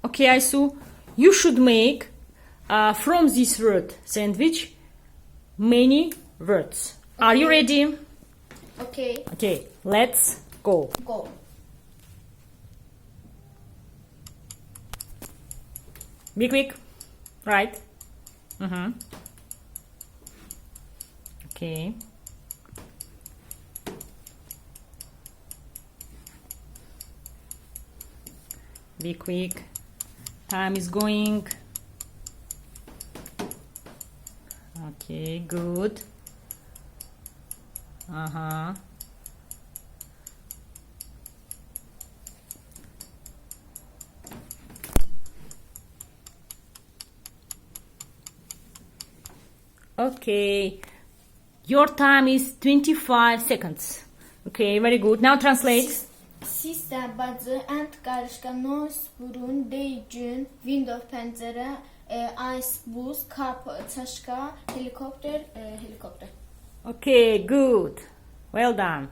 Okay, Aysu, you should make from this word sandwich many words. Are you ready? Okay. Okay, let's go. Go. Be quick. Right. Okay. Be quick. Time is going. Okay, good. Okay. Your time is 25 seconds. Okay, very good. Now translate. Sistə, bacı, ant, qarışqa, nos, burun, dey, gün, window, pəncərə, ice, buz, kap, çaşka, helikopter, helikopter. Okay, good. Well done.